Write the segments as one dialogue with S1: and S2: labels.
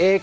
S1: 1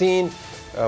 S1: 3,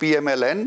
S2: PMLN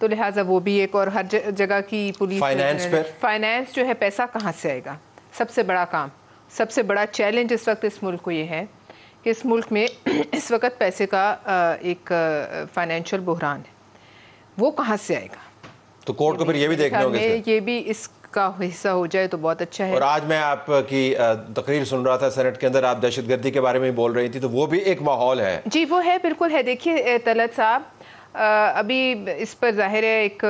S3: تو لہٰذا وہ بھی ایک، اور ہر جگہ کی پولیس فائنانس جو ہے پیسہ کہاں سے آئے گا؟ سب سے بڑا کام، سب سے بڑا چیلنج اس وقت اس ملک کو یہ ہے کہ اس ملک میں اس وقت پیسے کا ایک فائنینشیل بحران ہے، وہ کہاں سے آئے گا؟
S1: تو کورٹ کو پھر یہ بھی دیکھنا ہوگا،
S3: یہ بھی اس کا حصہ ہو جائے تو بہت اچھا ہے۔
S1: اور آج میں آپ کی تقریر سن رہا تھا سینٹ کے اندر، آپ دہشت گردی کے بارے میں بول رہی تھی، تو وہ بھی ایک ماحول ہے۔
S3: جی وہ ہے، بالکل ہے۔ دیکھیے طلعت صاحب، ابھی اس پر ظاہر ہے ایک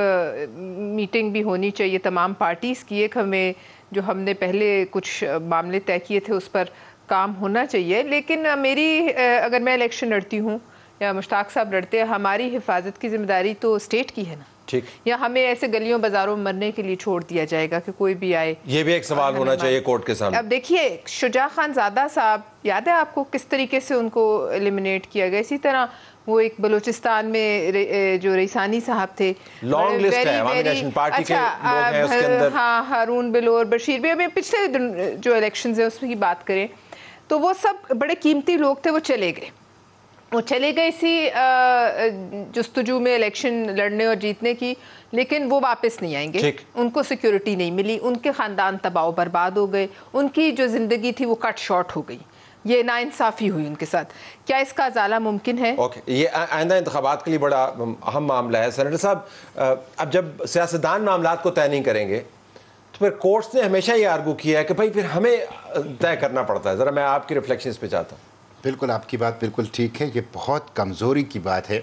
S3: میٹنگ بھی ہونی چاہیے تمام پارٹیز کی، ایک ہمیں جو ہم نے پہلے کچھ معاملے طے کیے تھے اس پر کام ہونا چاہیے، لیکن میری اگر میں الیکشن لڑتی ہوں یا مشتاق صاحب لڑتے ہیں، ہماری حفاظت کی ذمہ داری تو اسٹیٹ کی ہے نا،
S1: ٹھیک،
S3: یا ہمیں ایسے گلیوں بازاروں میں مرنے کے لیے چھوڑ دیا جائے گا کہ کوئی بھی آئے؟
S1: یہ بھی ایک سوال ہونا چاہیے کورٹ کے سامنے۔
S3: اب دیکھیے شجاع خان زادہ صاحب، یاد ہے آپ کو کس طریقے سے ان کو ایلیمنیٹ کیا گیا؟ اسی طرح وہ ایک بلوچستان میں جو ریسانی صاحب تھے،
S1: لانگ لسٹ ہے، عوامی نیشنل پارٹی کے لوگ ہیں اس کے اندر،
S3: ہاں، ہارون بلور، بشیر بھی، پچھلے جو الیکشنز ہیں اس کی بات کریں تو وہ سب بڑے قیمتی لوگ تھے، وہ چلے گئے اسی جستجو میں الیکشن لڑنے اور جیتنے کی، لیکن وہ واپس نہیں آئیں گے، ان کو سیکیورٹی نہیں ملی، ان کے خاندان تباہ و برباد ہو گئے، ان کی جو زندگی تھی وہ کٹ شارٹ ہو گئی، یہ ناانصافی ہوئی ان کے ساتھ۔ کیا اس کا ازالہ ممکن ہے؟
S1: یہ آئندہ انتخابات کے لیے بڑا اہم معاملہ ہے۔ سینیٹر صاحب، اب جب سیاستدان معاملات کو طے نہیں کریں گے تو پھر کورٹس نے ہمیشہ یہ آرگو کیا ہے کہ بھائی پھر ہمیں طے کرنا پڑتا ہے۔ ذرا میں آپ کی ریفلیکشن اس پہ چاہتا ہوں۔
S4: بالکل، آپ کی بات بالکل ٹھیک ہے۔ یہ بہت کمزوری کی بات ہے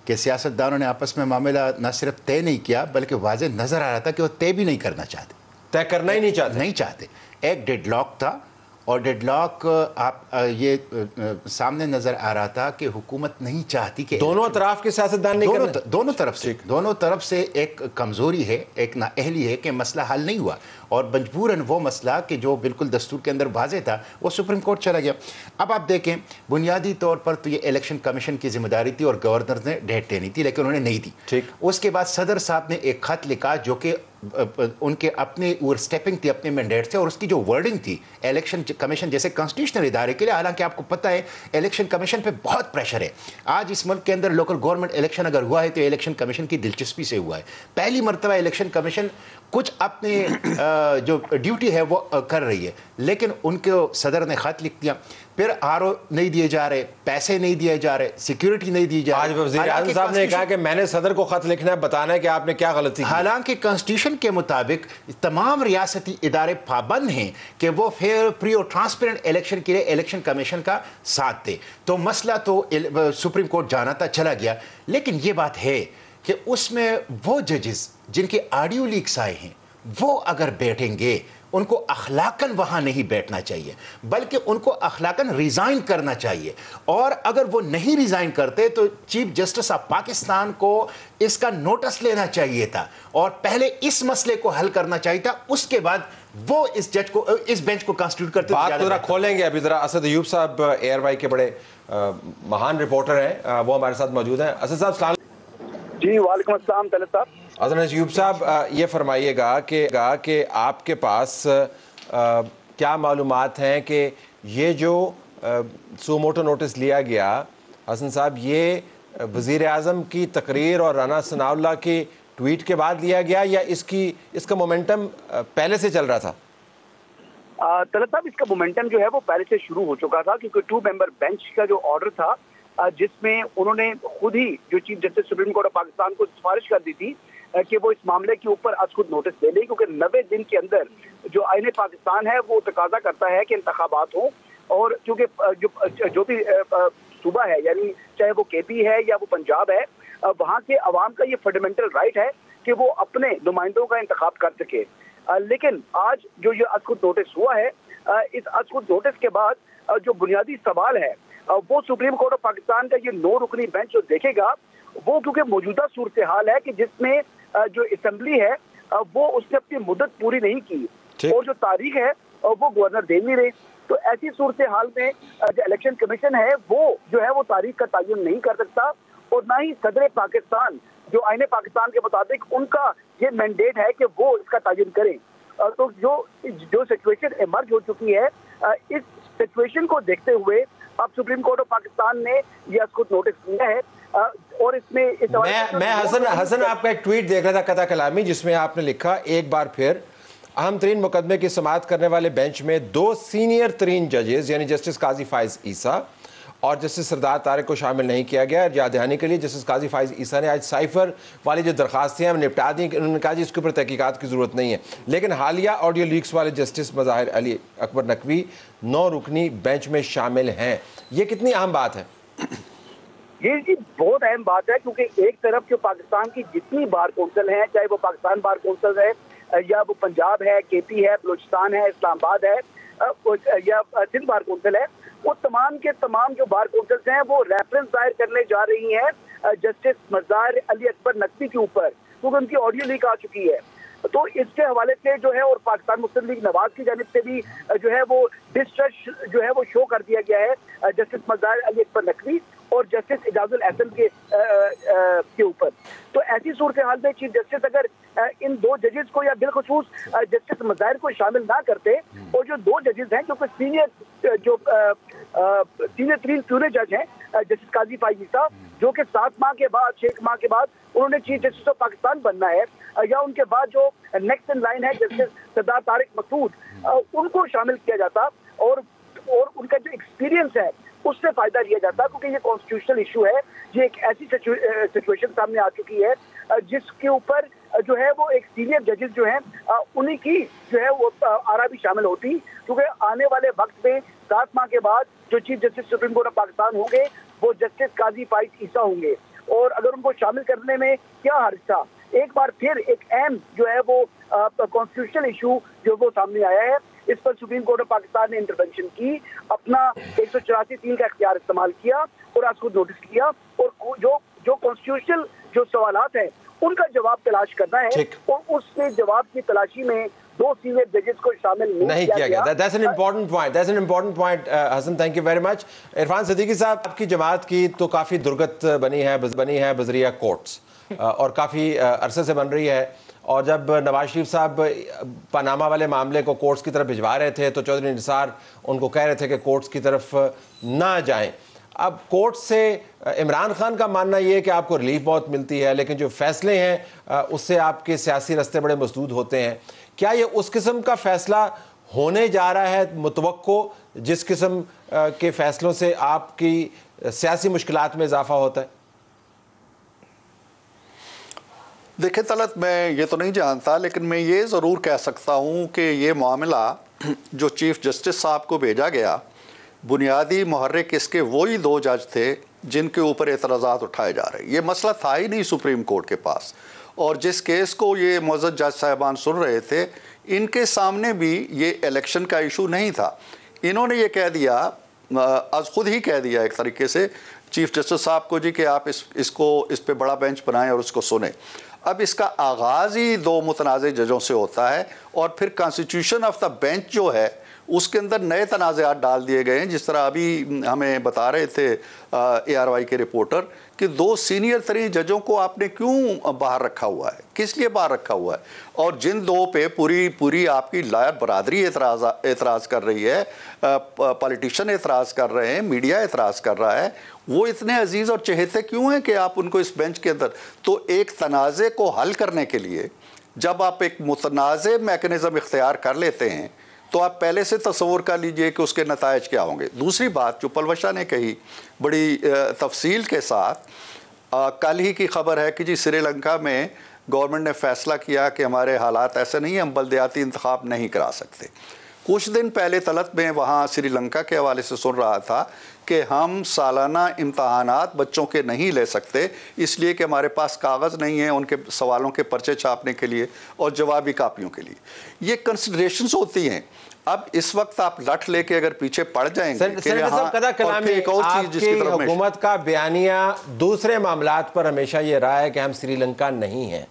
S4: کہ سیاستدانوں نے آپس میں معاملہ نہ صرف طے نہیں کیا بلکہ واضح نظر آ رہا تھا کہ وہ طے بھی نہیں کرنا چاہتے،
S1: طے کرنا ہی نہیں چاہتے۔
S4: ایک ڈیڈ لاک تھا، اور ڈیڈ لاک آپ یہ سامنے نظر آ رہا تھا کہ حکومت نہیں چاہتی کہ
S1: دونوں اطراف کے سیاستدان نہیں کرنا،
S4: دونوں طرف سے ایک کمزوری ہے، ایک نااہلی ہے کہ مسئلہ حل نہیں ہوا، اور مجبوراً وہ مسئلہ کہ جو بالکل دستور کے اندر واضح تھا وہ سپریم کورٹ چلا گیا۔ اب آپ دیکھیں، بنیادی طور پر تو یہ الیکشن کمیشن کی ذمہ داری تھی اور گورنر نے ڈیٹ دینی تھی، لیکن انہوں نے نہیں دی۔ اس کے بعد صدر صاحب نے ایک خط لکھا جو کہ ان کے اپنے اوور سٹیپنگ تھی اپنے مینڈیٹ سے، اور اس کی جو ورڈنگ تھی الیکشن کمیشن جیسے کانسٹیٹیوشنل ادارے کے لیے، حالانکہ آپ کو پتہ ہے الیکشن کمیشن پہ بہت پریشر ہے۔ آج اس ملک کے اندر لوکل گورنمنٹ الیکشن اگر ہوا ہے تو الیکشن کمیشن کی دلچسپی سے ہوا ہے۔ پہلی مرتبہ الیکشن کمیشن کچھ اپنے جو ڈیوٹی ہے وہ کر رہی ہے، لیکن ان کو صدر نے خط لکھ دیا، پھر آرو نہیں دیے جا رہے، پیسے نہیں دیے جا رہے، سیکیورٹی نہیں دی جا رہی۔
S1: آج وزیر اعظم صاحب نے کہا کہ میں نے صدر کو خط لکھنا ہے، بتانا ہے کہ آپ نے کیا غلطی کی۔
S4: حالانکہ کانسٹیٹیوشن کے مطابق تمام ریاستی ادارے پابند ہیں کہ وہ فیئر، فری اور ٹرانسپیرنٹ الیکشن کے لیے الیکشن کمیشن کا ساتھ دے۔ تو مسئلہ تو سپریم کورٹ جانا تھا، چلا گیا، لیکن یہ بات ہے کہ اس میں وہ ججز جن کے آڈیو لیکس آئے ہیں وہ اگر بیٹھیں گے، ان کو اخلاقاً وہاں نہیں بیٹھنا چاہیے بلکہ ان کو اخلاقاً ریزائن کرنا چاہیے، اور اگر وہ نہیں ریزائن کرتے تو چیف جسٹس آف پاکستان کو اس کا نوٹس لینا چاہیے تھا اور پہلے اس مسئلے کو حل کرنا چاہیے تھا، اس کے بعد وہ اس جج کو، اس بینچ کو کانسٹیٹیوٹ کرتے۔
S1: بات ذرا کھولیں گے ابھی، ذرا اسد ایوب صاحب ایئر وائی کے بڑے مہان رپورٹر ہیں، وہ ہمارے ساتھ موجود ہیں۔ اسد صاحب السلام۔
S5: جی وعلیکم السلام طلعت صاحب۔
S1: حضرت ایوب صاحب یہ فرمائیے گا کہ آپ کے پاس کیا معلومات ہیں کہ یہ جو سو موٹو نوٹس لیا گیا حسن صاحب، یہ وزیر اعظم کی تقریر اور رانا ثناء اللہ کی ٹویٹ کے بعد لیا گیا یا اس کا مومنٹم پہلے سے چل رہا تھا؟
S5: طلعت صاحب، اس کا مومنٹم جو ہے وہ پہلے سے شروع ہو چکا تھا، کیونکہ 2 ممبر بینچ کا جو آرڈر تھا جس میں انہوں نے خود ہی جو chief justice supreme court of Pakistan کو سفارش کر دی تھی کہ وہ اس معاملے کے اوپر از خود نوٹس دے لے، کیونکہ 90 دن کے اندر جو آئین پاکستان ہے وہ تقاضا کرتا ہے کہ انتخابات ہوں، اور چونکہ جو بھی صوبہ ہے، یعنی چاہے وہ کے پی ہے یا وہ پنجاب ہے، وہاں کے عوام کا یہ فنڈامنٹل رائٹ ہے کہ وہ اپنے نمائندوں کا انتخاب کر سکے۔ لیکن آج جو یہ از خود نوٹس ہوا ہے، اس از خود نوٹس کے بعد جو بنیادی سوال ہے وہ سپریم کورٹ آف پاکستان کا یہ 9 رکنی بینچ جو دیکھے گا، وہ کیونکہ موجودہ صورتحال ہے کہ جس میں جو اسمبلی ہے وہ اس نے اپنی مدت پوری نہیں کی اور جو تاریخ ہے وہ گورنر دے نہیں رہے، تو ایسی صورتحال میں جو الیکشن کمیشن ہے وہ جو ہے وہ تاریخ کا تعین نہیں کر سکتا، اور نہ ہی صدر پاکستان جو آئین پاکستان کے مطابق ان کا یہ مینڈیٹ ہے کہ وہ اس کا تعین کریں۔ تو جو سچویشن ایمرج ہو چکی ہے، اس سچویشن کو دیکھتے ہوئے اب سپریم کورٹ آف پاکستان نے یہ اس کو نوٹس کیا ہے اور اس میں
S1: میں حسن آپ کا ایک ٹویٹ دیکھ رہا تھا قطع کلامی، جس میں آپ نے لکھا ایک بار پھر اہم ترین مقدمے کی سماعت کرنے والے بینچ میں 2 سینئر ترین ججز یعنی جسٹس قاضی فائز عیسیٰ اور جسٹس سردار طارق کو شامل نہیں کیا گیا. یاد دہانی کے لیے جسٹس قاضی فائز عیسیٰ نے آج سائفر والی جو درخواستیں ہیں نپٹا دیں. انہوں نے کہا جی اس کے اوپر تحقیقات کی ضرورت نہیں ہے، لیکن حالیہ آڈیو لیکس والے جسٹس مظاہر علی اکبر نقوی 9 رکنی بینچ میں شامل ہیں. یہ کتنی اہم بات ہے؟
S5: یہ جی بہت اہم بات ہے، کیونکہ ایک طرف جو پاکستان کی جتنی بار کونسل ہیں، چاہے وہ پاکستان بار کونسل ہے یا وہ پنجاب ہے، کے پی ہے، بلوچستان ہے، اسلام آباد ہے یا سندھ بار کونسل ہے، وہ تمام کے تمام جو بار کونسلز ہیں وہ ریفرنس دائر کرنے جا رہی ہیں جسٹس مظاہر علی اکبر نقوی کے اوپر، کیونکہ ان کی آڈیو لیک آ چکی ہے. تو اس کے حوالے سے جو ہے اور پاکستان مسلم لیگ نواز کی جانب سے بھی جو ہے وہ ڈسٹرسٹ جو ہے وہ شو کر دیا گیا ہے جسٹس مظاہر علی اکبر نقوی اور جسٹس اعجاز الاحسن کے اوپر. تو ایسی صورتحال میں چیف جسٹس اگر ان 2 ججز کو یا بالخصوص جسٹس مظاہر کو شامل نہ کرتے، اور جو 2 ججز ہیں جو کہ سینئر ترین پیورے جج ہیں، جسٹس قاضی فائز عیسیٰ جو کہ 7 ماہ کے بعد 6 ماہ کے بعد انہوں نے چیف جسٹس آف پاکستان بننا ہے، یا ان کے بعد جو نیکسٹ ان لائن ہے جسٹس سردار طارق مسعود، ان کو شامل کیا جاتا اور ان کا جو ایکسپیرینس ہے اس سے فائدہ لیا جاتا، کیونکہ یہ کانسٹیٹیوشنل ایشو ہے. یہ ایک ایسی سچویشن سامنے آ چکی ہے جس کے اوپر جو ہے وہ ایک سینئر ججز جو ہیں انہی کی جو ہے وہ آرا بھی شامل ہوتی، کیونکہ آنے والے وقت میں 7 ماہ کے بعد جو chief justice supreme court of Pakistan ہوں گے وہ جسٹس قاضی فائز عیسیٰ ہوں گے، اور اگر ان کو شامل کرنے میں کیا حرج تھا. ایک بار پھر ایک اہم جو ہے وہ کانسٹیٹیوشنل ایشو جو وہ سامنے آیا ہے، اس پر سپریم کورٹ آف پاکستان نے انٹرونشن کی، اپنا 184(3) کا اختیار استعمال کیا اور آج کو نوٹس کیا، اور جو کانسٹیٹیوشنل جو سوالات ہیں ان کا جواب تلاش کرنا ہے، اور اس کے جواب کی تلاشی میں 2 سینئر ججز کو شامل نہیں کیا گیا.
S1: That's an important point. Hassan thank you very much. Irfan Siddiqui Sahib, آپ کی جماعت کی تو کافی درگت بنی ہے بذریعہ کورٹس، اور کافی عرصے سے بن رہی ہے، اور جب نواز شریف صاحب پاناما والے معاملے کو کورٹس کی طرف بھجوا رہے تھے تو چودھری نثار ان کو کہہ رہے تھے کہ کورٹس کی طرف نہ جائیں. اب کورٹ سے عمران خان کا ماننا یہ ہے کہ آپ کو ریلیف بہت ملتی ہے، لیکن جو فیصلے ہیں اس سے آپ کے سیاسی رستے بڑے مسدود ہوتے ہیں. کیا یہ اس قسم کا فیصلہ ہونے جا رہا ہے متوقع، جس قسم کے فیصلوں سے آپ کی سیاسی مشکلات میں اضافہ ہوتا ہے؟
S2: دیکھیں طلعت، میں یہ تو نہیں جانتا، لیکن میں یہ ضرور کہہ سکتا ہوں کہ یہ معاملہ جو چیف جسٹس صاحب کو بھیجا گیا، بنیادی محرک اس کے وہی 2 جج تھے جن کے اوپر اعتراضات اٹھائے جا رہے ہیں. یہ مسئلہ تھا ہی نہیں سپریم کورٹ کے پاس، اور جس کیس کو یہ معزز جج صاحبان سن رہے تھے ان کے سامنے بھی یہ الیکشن کا ایشو نہیں تھا. انہوں نے یہ کہہ دیا، از خود ہی کہہ دیا ایک طریقے سے چیف جسٹس صاحب کو جی کہ آپ اس پہ بڑا بینچ بنائیں اور اس کو سنیں. اب اس کا آغاز ہی 2 متنازع ججوں سے ہوتا ہے، اور پھر کانسٹیٹیوشن آف دا بینچ جو ہے اس کے اندر نئے تنازعات ڈال دیے گئے ہیں. جس طرح ابھی ہمیں بتا رہے تھے ARY کے رپورٹر کہ 2 سینئر ترین ججوں کو آپ نے کیوں باہر رکھا ہوا ہے، کس لیے باہر رکھا ہوا ہے، اور جن 2 پہ پوری آپ کی لائر برادری اعتراض کر رہی ہے، پالیٹیشین اعتراض کر رہے ہیں، میڈیا اعتراض کر رہا ہے، وہ اتنے عزیز اور چہیتے کیوں ہیں کہ آپ ان کو اس بینچ کے اندر. تو ایک تنازع کو حل کرنے کے لیے جب آپ ایک متنازع میکنزم اختیار کر لیتے ہیں تو آپ پہلے سے تصور کر لیجئے کہ اس کے نتائج کیا ہوں گے. دوسری بات جو پلوشا نے کہی بڑی تفصیل کے ساتھ، کل ہی کی خبر ہے کہ جی سری لنکا میں گورنمنٹ نے فیصلہ کیا کہ ہمارے حالات ایسے نہیں ہیں، ہم بلدیاتی انتخاب نہیں کرا سکتے. کچھ دن پہلے طلعت میں وہاں سری لنکا کے حوالے سے سن رہا تھا کہ ہم سالانہ امتحانات بچوں کے نہیں لے سکتے، اس لیے کہ ہمارے پاس کاغذ نہیں ہیں ان کے سوالوں کے پرچے چھاپنے کے لیے اور جوابی کاپیوں کے لیے. یہ کنسیڈریشنز ہوتی ہیں. اب اس وقت آپ لٹ لے کے اگر پیچھے پڑ جائیں گے کہ یہاں ایک اور چیز جس کی طرف
S1: حکومت کا بیانیہ دوسرے معاملات پر ہمیشہ یہ رہا ہے کہ ہم سری لنکا نہیں ہیں.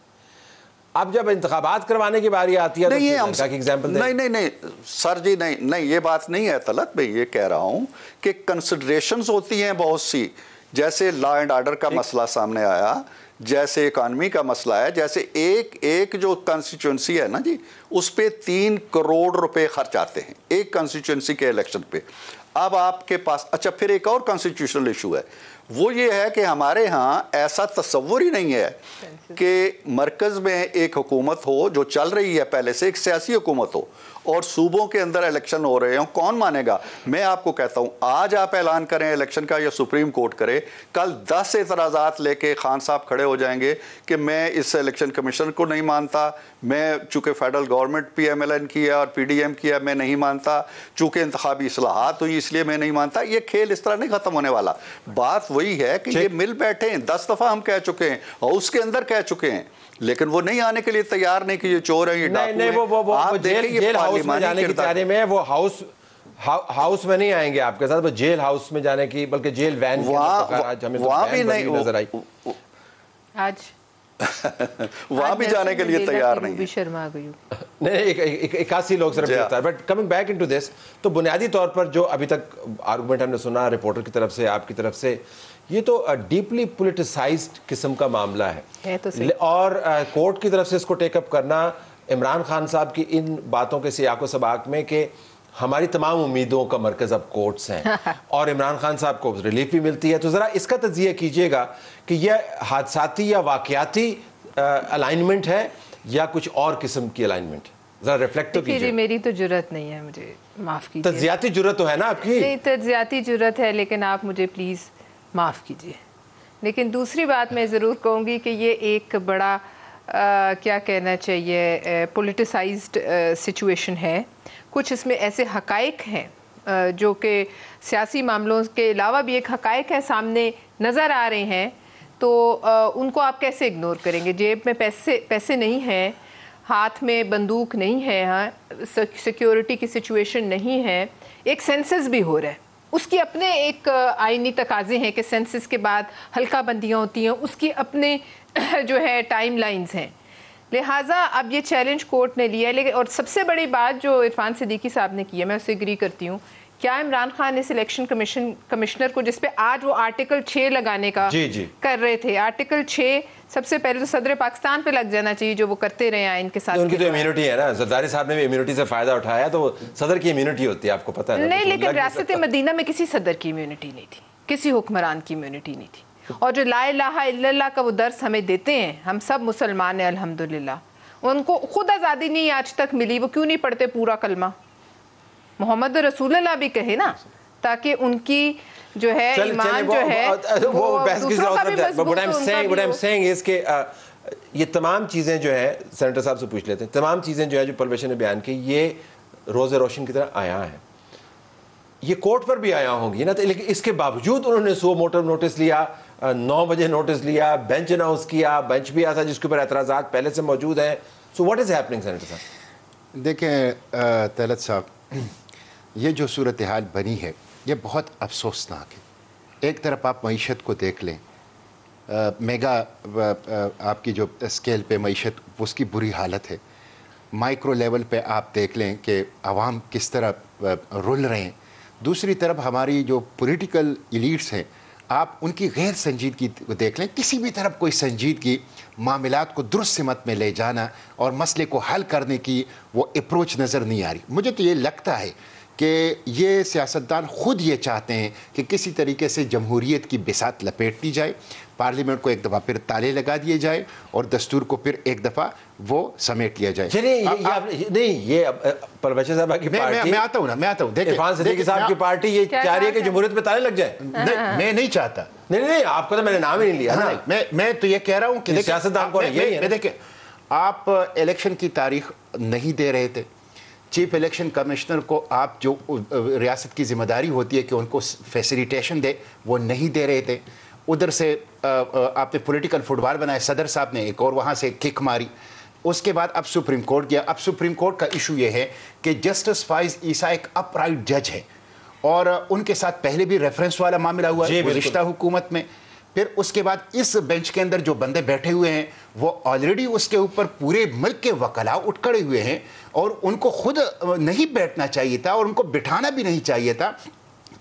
S1: اب جب انتخابات کروانے کی باری آتی ہے تو سری لنکا کی ایگزامپل دیں.
S2: نہیں سر جی، نہیں یہ بات نہیں ہے طلعت. میں یہ کہہ رہا ہوں کہ کنسیڈریشنز ہوتی ہیں بہت سی، جیسے لا اینڈ آرڈر کا مسئلہ سامنے آیا، جیسے اکانومی کا مسئلہ ہے، جیسے ایک جو کنسٹیچوئنسی ہے نا جی، اس پہ 3 کروڑ روپے خرچ آتے ہیں ایک کنسٹیچوئنسی کے الیکشن پہ. اب آپ کے پاس اچھا پھر ایک اور کانسٹیٹیوشنل ایشو ہے، وہ یہ ہے کہ ہمارے ہاں ایسا تصور ہی نہیں ہے کہ مرکز میں ایک حکومت ہو جو چل رہی ہے پہلے سے، ایک سیاسی حکومت ہو، اور صوبوں کے اندر الیکشن ہو رہے ہوں. کون مانے گا؟ میں آپ کو کہتا ہوں آج آپ اعلان کریں الیکشن کا یا سپریم کورٹ کرے، کل 10 اعتراضات لے کے خان صاحب کھڑے ہو جائیں گے کہ میں اس الیکشن کمیشن کو نہیں مانتا، میں چونکہ federal government P M L N کی ہے اور پی ڈی ایم کی ہے میں نہیں مانتا، چونکہ انتخابی اصلاحات ہوئی اس لیے میں نہیں مانتا. یہ کھیل اس طرح نہیں ختم ہونے والا. بات وہی ہے کہ یہ مل بیٹھے ہیں، 10 دفعہ ہم کہہ چکے ہیں اور اس کے اندر کہہ چکے ہیں، لیکن وہ نہیں آنے کے لیے تیار نہیں کہ یہ چور ہیں، یہ ڈاکو ہیں. آپ دیکھیں یہ
S1: ہاؤس میں جانے کی تیاری میں، وہ ہاؤس میں نہیں آئیں گے آپ کے ساتھ، وہ جیل ہاؤس میں جانے کی، بلکہ جیل وین
S2: وہاں بھی نہیں
S1: نظر آئی،
S3: آج
S2: وہاں بھی جانے کے لیے تیار نہیں.
S3: شرما گئی
S1: نہیں، 81 لوگ صرف گرفتار. But coming back into this, تو بنیادی طور پر جو ابھی تک آرگومنٹ ہم نے سنا رپورٹر کی طرف سے، آپ کی طرف سے، یہ تو ڈیپلی پولیٹیسائزڈ قسم کا معاملہ ہے، اور کورٹ کی طرف سے اس کو ٹیک اپ کرنا عمران خان صاحب کی ان باتوں کے سیاق و سباق میں کہ ہماری تمام امیدوں کا مرکز اب کورٹس ہیں اور عمران خان صاحب کو ریلیف بھی ملتی ہے. تو ذرا اس کا تجزیہ کیجئے گا کہ یہ حادثاتی یا واقعاتی الائنمنٹ ہے یا کچھ اور قسم کی الائنمنٹ؟ ذرا ریفلیکٹ تو کیجئے.
S3: میری تو جرت نہیں ہے، مجھے معاف کیجئے.
S1: تجزیاتی جرت تو ہے نا آپ کی؟
S3: نہیں، تجزیاتی جرت ہے، لیکن آپ مجھے پلیز معاف کیجئے. لیکن دوسری بات میں ضرور کہوں گی کہ یہ ایک بڑا کیا کہنا چاہیے پولیٹیسائزڈ سچویشن ہے. کچھ اس میں ایسے حقائق ہیں جو کہ سیاسی معاملوں کے علاوہ بھی ایک حقائق ہے سامنے نظر آ رہے ہیں، تو ان کو آپ کیسے اگنور کریں گے؟ جیب میں پیسے نہیں ہیں، ہاتھ میں بندوق نہیں ہے، ہاں سیکیورٹی کی سچویشن نہیں ہے، ایک سینسس بھی ہو رہا ہے، اس کی اپنے ایک آئینی تقاضے ہیں کہ سینسس کے بعد حلقہ بندیاں ہوتی ہیں، اس کی اپنے جو ہے ٹائم لائنز ہیں. لہٰذا اب یہ چیلنج کورٹ نے لیا ہے. لیکن اور سب سے بڑی بات جو عرفان صدیقی صاحب نے کی ہے، میں اس سے اگری کرتی ہوں، کیا عمران خان اس الیکشن کمشنر کو، جس پہ آج وہ آرٹیکل 6 لگانے کا کر رہے تھے، آرٹیکل 6 سب سے پہلے تو صدر پاکستان پہ لگ جانا چاہیے جو وہ کرتے رہے ہیں ان کے ساتھ.
S1: ان کی تو امیونٹی ہے نا، زرداری صاحب نے بھی امیونٹی سے فائدہ اٹھایا، تو وہ صدر کی امیونٹی ہوتی ہے، آپ کو پتہ ہے.
S3: نہیں، لیکن ریاست مدینہ میں کسی صدر کی امیونٹی نہیں تھی، کسی حکمران کی امیونٹی نہیں تھی. اور جو لا الہ الا اللہ کا وہ درس ہمیں دیتے ہیں، ہم سب مسلمان ہیں الحمدللہ، ان کو خود آزادی نہیں آج تک ملی، وہ کیوں نہیں پڑھتے پورا کلمہ؟ محمد رسول اللہ بھی کہے نا، تاکہ ان کی جو ہے ایمان جو ہے وہ دوسروں کا بھی مضبوط ہو.
S1: یہ تمام چیزیں جو ہے سینیٹر صاحب سے پوچھ لیتے ہیں، تمام چیزیں جو ہے جو پرویش نے بیان کی، یہ روز روشن کی طرح آیا ہے، یہ کورٹ پر بھی آیا ہوں گی نا، لیکن اس کے باوجود انہوں نے سو موٹر نوٹس لیا، 9 بجے نوٹس لیا، بینچ اناؤنس کیا، بینچ بھی آیا تھا جس کے اوپر اعتراضات پہلے سے موجود ہیں. So what is happening senator صاحب؟
S4: دیکھیں طلعت صاحب، یہ جو صورتحال بنی ہے یہ بہت افسوسناک ہے. ایک طرف آپ معیشت کو دیکھ لیں، میگا آپ کی جو اسکیل پہ معیشت اس کی بری حالت ہے، مائکرو لیول پہ آپ دیکھ لیں کہ عوام کس طرح رول رہے ہیں. دوسری طرف ہماری جو پولیٹیکل ایلیٹس ہیں، آپ ان کی غیر سنجیدگی دیکھ لیں. کسی بھی طرف کوئی سنجیدگی، معاملات کو درست سمت میں لے جانا اور مسئلے کو حل کرنے کی وہ اپروچ نظر نہیں آ رہی. مجھے تو یہ لگتا ہے کہ یہ سیاستدان خود یہ چاہتے ہیں کہ کسی طریقے سے جمہوریت کی بساط لپیٹ لی جائے، پارلیمنٹ کو ایک دفعہ پھر تالے لگا دیے جائے اور دستور کو پھر ایک دفعہ وہ سمیٹ لیا جائے.
S1: نہیں، یہ پرویش صاحب کی پارٹی،
S4: میں آتا ہوں
S1: عرفان صدیقی صاحب کی پارٹی یہ چاہ رہی ہے کہ جمہوریت پہ تالے لگ جائے.
S4: میں نہیں چاہتا.
S1: نہیں، آپ کو تو میں نے نام ہی نہیں لیا نا.
S4: میں تو یہ کہہ رہا ہوں کہ
S1: سیاستدان کو
S4: دیکھیں، آپ الیکشن کی تاریخ نہیں دے رہے تھے. چیف الیکشن کمشنر کو آپ جو ریاست کی ذمہ داری ہوتی ہے کہ ان کو فیسیلیٹیشن دے، وہ نہیں دے رہے تھے. ادھر سے آپ نے پولیٹیکل فٹ بال بنایا، صدر صاحب نے ایک اور وہاں سے کک ماری. اس کے بعد اب سپریم کورٹ گیا. اب سپریم کورٹ کا ایشو یہ ہے کہ جسٹس فائز عیسیٰ ایک اپ رائٹ جج ہے، اور ان کے ساتھ پہلے بھی ریفرنس والا معاملہ ہوا ہے گزشتہ حکومت میں. پھر اس کے بعد اس بینچ کے اندر جو بندے بیٹھے ہوئے ہیں وہ آلریڈی اس کے اوپر پورے ملک کے وکلاء اٹھ کھڑے ہوئے ہیں، اور ان کو خود نہیں بیٹھنا چاہیے تھا اور ان کو بٹھانا بھی نہیں چاہیے تھا.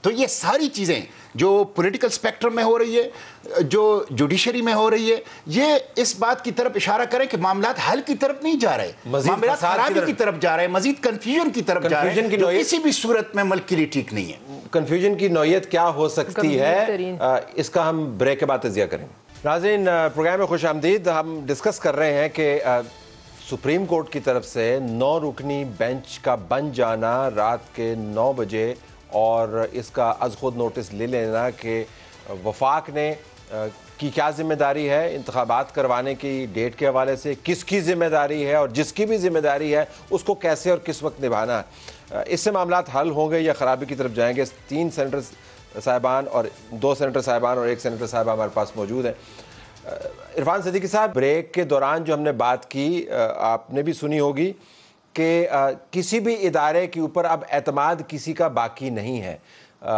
S4: تو یہ ساری چیزیں جو پولیٹیکل سپیکٹرم میں ہو رہی ہے, جو جوڈیشری میں ہو رہی ہے, یہ اس بات کی طرف اشارہ کریں کہ معاملات حل کی طرف نہیں جا رہے, معاملات خرابی کی طرف جا رہے ہیں, مزید کنفیوژن کی طرف جا رہے ہیں, جو کسی بھی صورت میں ملک کے لیے ٹھیک نہیں ہے.
S1: کنفیوژن کی نوعیت کیا ہو سکتی ہے, اس کا ہم بریک کے بعد تجزیہ کریں گے. ناظرین, پروگرام میں خوش آمدید. ہم ڈسکس کر رہے ہیں کہ سپریم کورٹ کی طرف سے 9 رکنی بینچ کا بن جانا رات کے 9 بجے اور اس کا از خود نوٹس لے لینا کہ وفاق نے کی کیا ذمہ داری ہے انتخابات کروانے کی ڈیٹ کے حوالے سے, کس کی ذمہ داری ہے اور جس کی بھی ذمہ داری ہے اس کو کیسے اور کس وقت نبھانا ہے. اس سے معاملات حل ہوں گے یا خرابی کی طرف جائیں گے؟ 3 سینیٹر صاحبان اور 2 سینیٹر صاحبان اور 1 سینیٹر صاحب ہمارے پاس موجود ہیں. عرفان صدیقی صاحب, بریک کے دوران جو ہم نے بات کی آپ نے بھی سنی ہوگی کہ کسی بھی ادارے کے اوپر اب اعتماد کسی کا باقی نہیں ہے.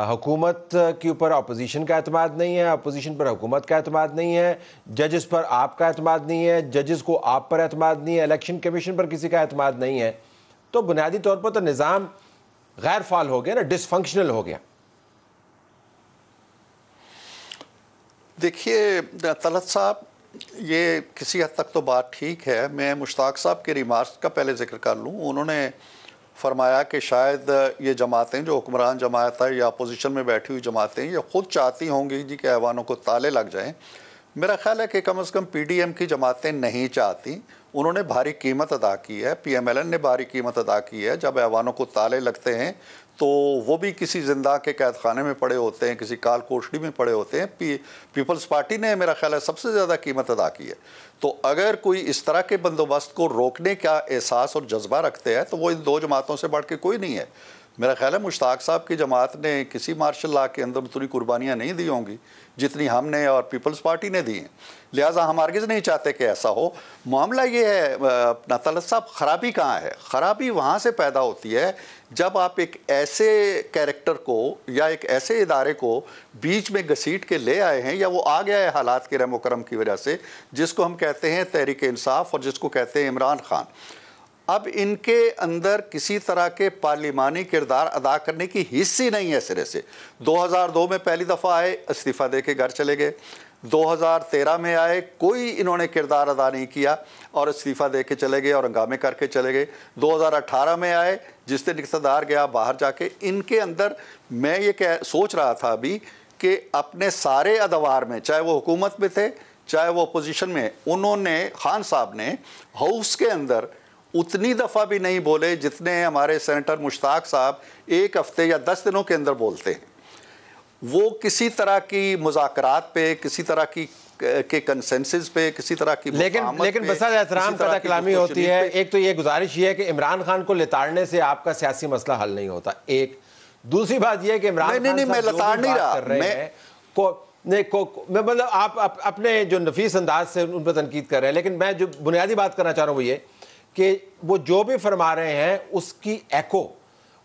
S1: حکومت کے اوپر اپوزیشن کا اعتماد نہیں ہے, اپوزیشن پر حکومت کا اعتماد نہیں ہے, ججز پر آپ کا اعتماد نہیں ہے, ججز کو آپ پر اعتماد نہیں ہے, الیکشن کمیشن پر کسی کا اعتماد نہیں ہے. تو بنیادی طور پر تو نظام غیر فعال ہو گیا نا, ڈس فنکشنل ہو گیا.
S2: دیکھیے طلعت صاحب, یہ کسی حد تک تو بات ٹھیک ہے. میں مشتاق صاحب کے ریمارکس کا پہلے ذکر کر لوں. انہوں نے فرمایا کہ شاید یہ جماعتیں جو حکمران جماعت ہے یا اپوزیشن میں بیٹھی ہوئی جماعتیں یہ خود چاہتی ہوں گی جی کہ ایوانوں کو تالے لگ جائیں. میرا خیال ہے کہ کم از کم پی ڈی ایم کی جماعتیں نہیں چاہتی. انہوں نے بھاری قیمت ادا کی ہے, پی ایم ایل این نے بھاری قیمت ادا کی ہے. جب ایوانوں کو تالے لگتے ہیں تو وہ بھی کسی زندہ کے قید خانے میں پڑے ہوتے ہیں, کسی کال کوشڑی میں پڑے ہوتے ہیں. پیپلز پارٹی نے میرا خیال ہے سب سے زیادہ قیمت ادا کی ہے. تو اگر کوئی اس طرح کے بندوبست کو روکنے کا احساس اور جذبہ رکھتے ہیں تو وہ ان 2 جماعتوں سے بڑھ کے کوئی نہیں ہے. میرا خیال ہے مشتاق صاحب کی جماعت نے کسی مارشل لا کے اندر اتنی قربانیاں نہیں دی ہوں گی جتنی ہم نے اور پیپلز پارٹی نے دی ہیں. لہٰذا ہم ہرگز نہیں چاہتے کہ ایسا ہو. معاملہ یہ ہے اپنا طلعت صاحب, خرابی کہاں ہے؟ خرابی وہاں سے پیدا ہوتی ہے جب آپ ایک ایسے کیریکٹر کو یا ایک ایسے ادارے کو بیچ میں گھسیٹ کے لے آئے ہیں, یا وہ آ گیا ہے حالات کے رحم و کرم کی وجہ سے, جس کو ہم کہتے ہیں تحریک انصاف اور جس کو کہتے ہیں عمران خان. اب ان کے اندر کسی طرح کے پارلیمانی کردار ادا کرنے کی حص ہی نہیں ہے سرے سے. 2002 میں پہلی دفعہ آئے, استعفیٰ دے کے گھر چلے گئے. 2013 میں آئے, کوئی انہوں نے کردار ادا نہیں کیا اور استعفیٰ دے کے چلے گئے اور ہنگامے کر کے چلے گئے. 2018 میں آئے, جس دن اقتدار گیا باہر جا کے, ان کے اندر میں یہ سوچ رہا تھا ابھی کہ اپنے سارے ادوار میں, چاہے وہ حکومت میں تھے چاہے وہ اپوزیشن میں, انہوں نے خان صاحب نے ہاؤس کے اندر اتنی دفعہ بھی نہیں بولے جتنے ہمارے سینیٹر مشتاق صاحب 1 ہفتے یا 10 دنوں کے اندر بولتے ہیں. وہ کسی طرح کی مذاکرات پہ, کسی طرح کی کے کنسنسس پہ, کسی طرح کی
S1: لیکن بساط احترام قطع کلامی ہوتی ہے. ایک تو یہ گزارش یہ ہے کہ عمران خان کو لطاڑنے سے آپ کا سیاسی مسئلہ حل نہیں ہوتا. ایک دوسری بات یہ ہے کہ عمران خان
S2: میں لطاڑ نہیں رہا,
S1: میں مطلب آپ اپنے جو نفیس انداز سے ان پہ تنقید کر رہے ہیں, لیکن میں جو بنیادی بات کرنا چاہ رہا ہوں وہ یہ کہ وہ جو بھی فرما رہے ہیں اس کی ایکو,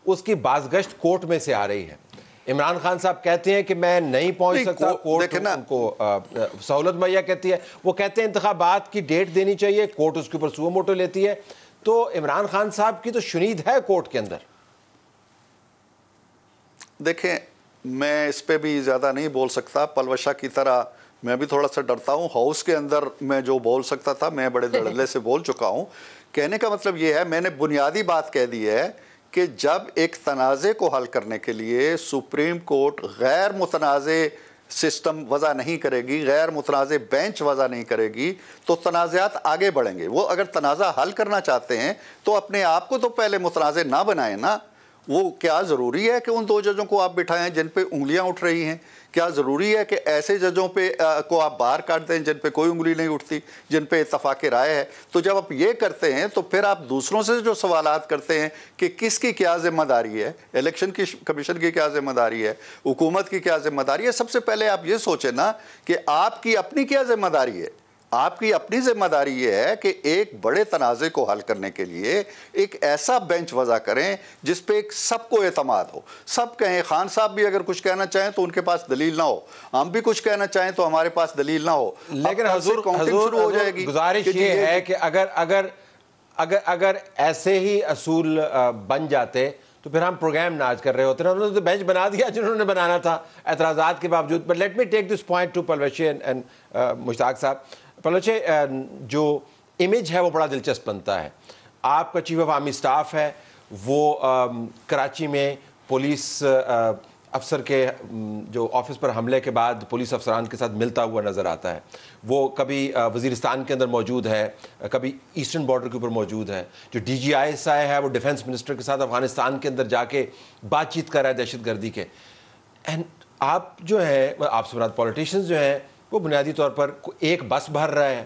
S1: اس کی بازگشت کورٹ میں سے آ رہی ہے. عمران خان صاحب کہتے ہیں کہ میں نہیں پہنچ سکتا, کورٹ ان کو سہولت مہیا کہتی ہے. وہ کہتے ہیں انتخابات کی ڈیٹ دینی چاہیے, کورٹ اس کے اوپر سو موٹو لیتی ہے. تو عمران خان صاحب کی تو شنید ہے کورٹ کے اندر.
S2: دیکھیں, میں اس پہ بھی زیادہ نہیں بول سکتا. پلوشا کی طرح میں بھی تھوڑا سا ڈرتا ہوں. ہاؤس کے اندر میں جو بول سکتا تھا میں بڑے دھڑلے سے بول چکا ہوں. کہنے کا مطلب یہ ہے, میں نے بنیادی بات کہہ دی ہے کہ جب ایک تنازع کو حل کرنے کے لیے سپریم کورٹ غیر متنازع سسٹم وضع نہیں کرے گی, غیر متنازع بینچ وضع نہیں کرے گی, تو تنازعات آگے بڑھیں گے. وہ اگر تنازع حل کرنا چاہتے ہیں تو اپنے آپ کو تو پہلے متنازع نہ بنائیں نا. وہ کیا ضروری ہے کہ ان 2 ججوں کو آپ بٹھائیں جن پہ انگلیاں اٹھ رہی ہیں؟ کیا ضروری ہے کہ ایسے ججوں پہ کو آپ باہر کاٹ دیں جن پہ کوئی انگلی نہیں اٹھتی, جن پہ اتفاق رائے ہے؟ تو جب آپ یہ کرتے ہیں تو پھر آپ دوسروں سے جو سوالات کرتے ہیں کہ کس کی کیا ذمہ داری ہے, الیکشن کی کمیشن کی کیا ذمہ داری ہے, حکومت کی کیا ذمہ داری ہے, سب سے پہلے آپ یہ سوچیں نا کہ آپ کی اپنی کیا ذمہ داری ہے. آپ کی اپنی ذمہ داری یہ ہے کہ ایک بڑے تنازع کو حل کرنے کے لیے ایک ایسا بینچ وضع کریں جس پہ سب کو اعتماد ہو. سب کہیں, خان صاحب بھی اگر کچھ کہنا چاہیں تو ان کے پاس دلیل نہ ہو, ہم بھی کچھ کہنا چاہیں تو ہمارے پاس دلیل نہ ہو.
S1: لیکن حضور ہو جائے گی. گزارش یہ ہے کہ اگر ایسے ہی اصول بن جاتے تو پھر ہم پروگرام نہ آج کر رہے ہوتے ہیں. انہوں نے تو بینچ بنا دیا جنہوں نے بنانا تھا اعتراضات کے باوجود. But let me take this point to پلوچی اینڈ مشتاق صاحب. پلوچی, جو امیج ہے وہ بڑا دلچسپ بنتا ہے. آپ کا چیف آف آرمی اسٹاف ہے, وہ کراچی میں پولیس افسر کے جو آفس پر حملے کے بعد پولیس افسران کے ساتھ ملتا ہوا نظر آتا ہے. وہ کبھی وزیرستان کے اندر موجود ہے, کبھی ایسٹرن بارڈر کے اوپر موجود ہے. جو D G I S I ہے وہ ڈیفنس منسٹر کے ساتھ افغانستان کے اندر جا کے بات چیت کر رہا ہے دہشت گردی کے. اینڈ آپ جو ہیں, آپ سے مراد پولیٹیشنز جو ہیں, وہ بنیادی طور پر ایک بس بھر رہا ہے,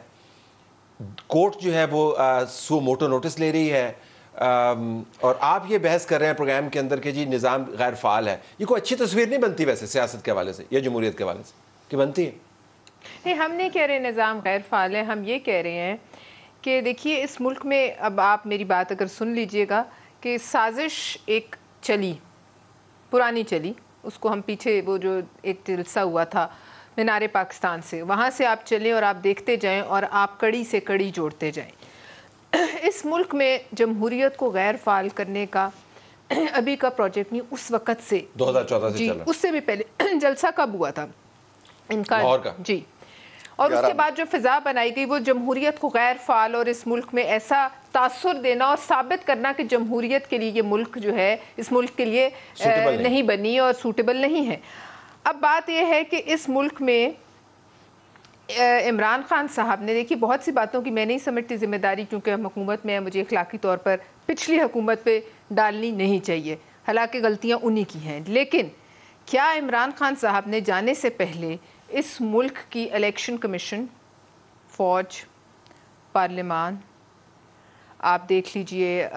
S1: کورٹ جو ہے وہ سو موٹو نوٹس لے رہی ہے, اور آپ یہ بحث کر رہے ہیں پروگرام کے اندر کہ جی نظام غیر فعال ہے. یہ کوئی اچھی تصویر نہیں بنتی ویسے سیاست کے حوالے سے یا جمہوریت کے حوالے سے, کہ بنتی ہے؟
S3: نہیں, ہم نہیں کہہ رہے نظام غیر فعال ہے. ہم یہ کہہ رہے ہیں کہ دیکھیے اس ملک میں, اب آپ میری بات اگر سن لیجئے گا, کہ سازش ایک چلی, پرانی چلی, اس کو ہم پیچھے وہ جو ایک جلسہ ہوا تھا مینار پاکستان سے, وہاں سے آپ چلیں اور آپ دیکھتے جائیں اور آپ کڑی سے کڑی جوڑتے جائیں. اس ملک میں جمہوریت کو غیر فعال کرنے کا ابھی کا پروجیکٹ نہیں, اس وقت سے
S1: 2014 سے
S3: جی,
S1: چل رہا.
S3: اس سے بھی پہلے جلسہ کب ہوا تھا ان کا؟
S1: لاہور کا.
S3: جی, اور اس کے بعد جو فضا بنائی گئی وہ جمہوریت کو غیر فعال اور اس ملک میں ایسا تاثر دینا اور ثابت کرنا کہ جمہوریت کے لیے یہ ملک جو ہے اس ملک کے لیے نہیں بنی اور سوٹیبل نہیں ہے. اب بات یہ ہے کہ اس ملک میں عمران خان صاحب نے, دیکھی بہت سی باتوں کی میں نہیں سمجھتی ذمہ داری, کیونکہ ہم حکومت میں ہیں, مجھے اخلاقی طور پر پچھلی حکومت پہ ڈالنی نہیں چاہیے, حالانکہ غلطیاں انہی کی ہیں. لیکن کیا عمران خان صاحب نے جانے سے پہلے اس ملک کی الیکشن کمیشن, فوج, پارلیمان, آپ دیکھ لیجئے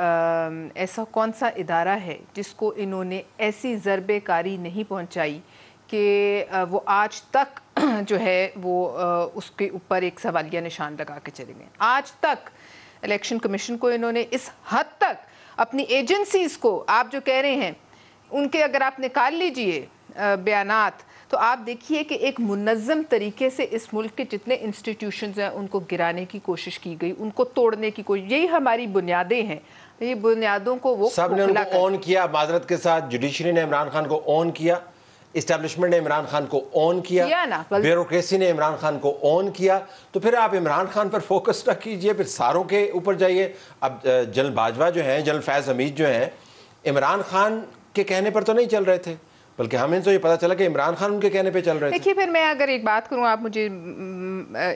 S3: ایسا کون سا ادارہ ہے جس کو انہوں نے ایسی ضرب کاری نہیں پہنچائی کہ وہ آج تک جو ہے وہ اس کے اوپر ایک سوالیہ نشان لگا کے چلے گئے. آج تک الیکشن کمیشن کو انہوں نے اس حد تک اپنی ایجنسیز کو, آپ جو کہہ رہے ہیں ان کے اگر آپ نکال لیجئے بیانات, تو آپ دیکھیے کہ ایک منظم طریقے سے اس ملک کے جتنے انسٹیٹیوشنز ہیں ان کو گرانے کی کوشش کی گئی, ان کو توڑنے کی کوشش. یہی ہماری بنیادیں ہیں, یہ بنیادوں کو وہ
S1: سب نے ان کو اون کیا. معذرت کے ساتھ جوڈیشری نے عمران خان کو اون کیا, اسٹیبلشمنٹ نے عمران خان کو اون کیا, بیوروکریسی نے عمران خان کو اون کیا. تو پھر آپ عمران خان پر فوکس نہ کیجئے, پھر ساروں کے اوپر جائیے. اب جنرل باجوہ جو ہیں, جنرل فیض حمید جو ہیں, عمران خان کے کہنے پر تو نہیں چل رہے تھے, بلکہ ہمیں تو یہ پتہ چلا کہ عمران خان ان کے کہنے پہ چل رہے تھے.
S3: دیکھیے پھر میں اگر ایک بات کروں, آپ مجھے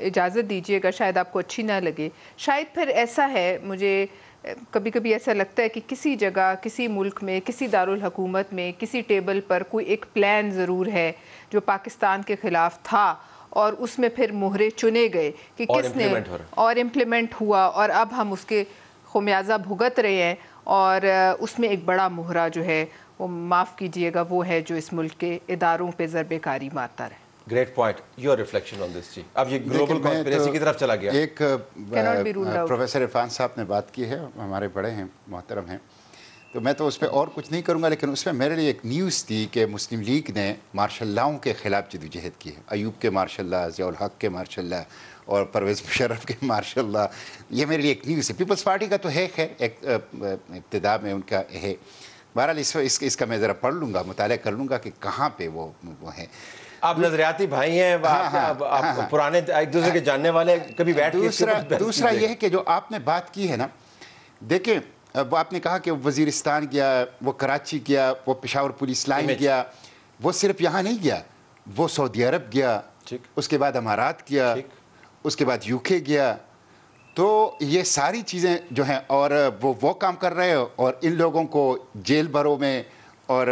S3: اجازت دیجئے گا, شاید آپ کو اچھی نہ لگے, شاید پھر ایسا ہے, مجھے کبھی کبھی ایسا لگتا ہے کہ کسی جگہ, کسی ملک میں, کسی دارالحکومت میں, کسی ٹیبل پر کوئی ایک پلان ضرور ہے جو پاکستان کے خلاف تھا, اور اس میں پھر مہرے چنے گئے کہ کس نے, اور امپلیمنٹ ہوا, اور اب ہم اس کے خمیازہ بھگت رہے ہیں. اور اس میں ایک بڑا مہرہ جو ہے وہ, معاف کیجئے گا, وہ ہے جو اس ملک کے اداروں پہ ضرب کاری مارتا رہے.
S1: گریٹ پوائنٹ, یور ریفلیکشن آن دس. جی, اب یہ گلوبل کانسپریسی کی طرف چلا گیا.
S4: ایک پروفیسر عرفان صاحب نے بات کی ہے, ہمارے بڑے ہیں, محترم ہیں, تو میں تو اس پہ اور کچھ نہیں کروں گا, لیکن اس میں میرے لیے ایک نیوز تھی کہ مسلم لیگ نے مارشل لاؤں کے خلاف جدوجہد کی ہے. ایوب کے مارشل لا, ضیاء الحق کے مارشل لا, اور پرویز مشرف کے مارشل لا. یہ میرے لیے ایک نیوز ہے. پیپلز پارٹی کا تو ہے خیر, ایک ابتدا میں ان کا ہے. بہرحال اس کا میں ذرا پڑھ لوں گا, مطالعہ کر لوں گا کہ کہاں پہ وہ ہیں.
S1: آپ نظریاتی بھائی ہیں, پرانے ایک دوسرے کے جاننے والے, کبھی بیٹھ کے.
S4: دوسرا یہ ہے کہ جو آپ نے بات کی ہے نا, دیکھیں وہ آپ نے کہا کہ وزیرستان گیا, وہ کراچی گیا, وہ پشاور پولیس لائن گیا, وہ صرف یہاں نہیں گیا, وہ سعودی عرب گیا, اس کے بعد امارات گیا, اس کے بعد UK گیا. تو یہ ساری چیزیں جو ہیں, اور وہ کام کر رہے ہیں, اور ان لوگوں کو جیل بھروں میں اور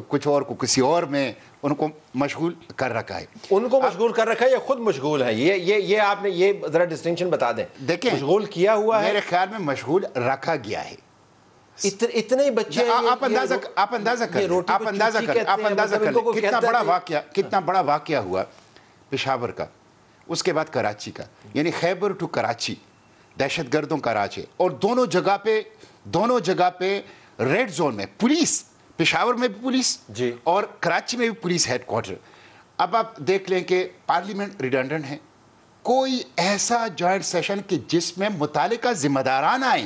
S4: کچھ اور کو کسی اور میں ان کو مشغول کر رکھا ہے.
S1: ان کو مشغول کر رکھا ہے یا خود مشغول ہیں؟ یہ آپ نے یہ ذرا ڈسٹنکشن بتا دیں.
S4: دیکھیں,
S1: مشغول کیا ہوا ہے,
S4: میرے خیال میں مشغول رکھا گیا ہے.
S1: اتنے بچے,
S4: آپ اندازہ کریں کتنا بڑا واقعہ ہوا پشاور کا, اس کے بعد کراچی کا, یعنی خیبر ٹو کراچی دہشت گردوں کا راج ہے. اور دونوں جگہ پہ ریڈ زون میں پولیس, پشاور میں بھی پولیس اور کراچی میں بھی پولیس ہیڈ کوارٹر. اب آپ دیکھ لیں کہ پارلیمنٹ ریڈنڈنٹ ہے, کوئی ایسا جوائنٹ سیشن کہ جس میں متعلقہ ذمہ داران آئیں,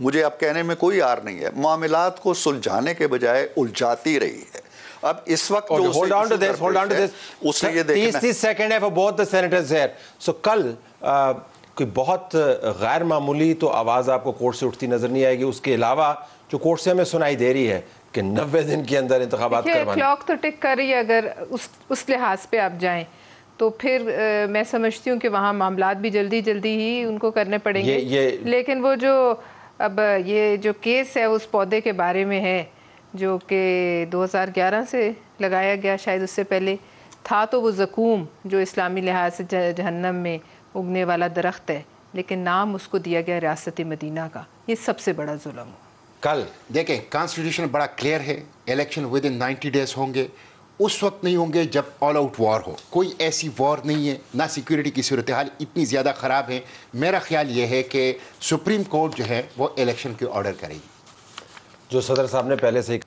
S2: مجھے اب کہنے میں کوئی عار نہیں ہے، معاملات کو سلجھانے کے بجائے الجھاتی رہی ہے۔ اب اس وقت جو
S1: hold on to this
S2: اسے یہ دیکھنا
S1: 30 سیکنڈ ہے for both the senators here. So کل کوئی بہت غیر معمولی تو آواز آپ کو کورٹ سے اٹھتی نظر نہیں آئے گی، اس کے علاوہ جو کورٹ سے ہمیں سنائی دے رہی ہے کہ 90 دن کے اندر انتخابات کروانے،
S3: کلاک تو ٹک کر رہی ہے، اگر اس لحاظ پہ آپ جائیں تو پھر میں سمجھتی ہوں کہ وہاں معاملات بھی جلدی ہی ان کو کرنے پڑیں گے، لیکن وہ جو اب یہ جو کیس ہے اس پودے کے بارے میں ہے جو کہ 2011 سے لگایا گیا، شاید اس سے پہلے تھا، تو وہ زقوم جو اسلامی لحاظ سے جہنم میں اگنے والا درخت ہے، لیکن نام اس کو دیا گیا ریاست مدینہ کا۔ یہ سب سے بڑا ظلم ہو۔
S1: کل
S4: دیکھیں کانسٹیٹیوشن بڑا کلیئر ہے، الیکشن ود ان 90 ڈیز ہوں گے، اس وقت نہیں ہوں گے جب آل آؤٹ وار ہو، کوئی ایسی وار نہیں ہے، نہ سیکیورٹی کی صورتحال اتنی زیادہ خراب ہے۔ میرا خیال یہ ہے کہ سپریم کورٹ جو ہے وہ الیکشن کے آرڈر کرے گی،
S1: جو صدر صاحب نے پہلے سے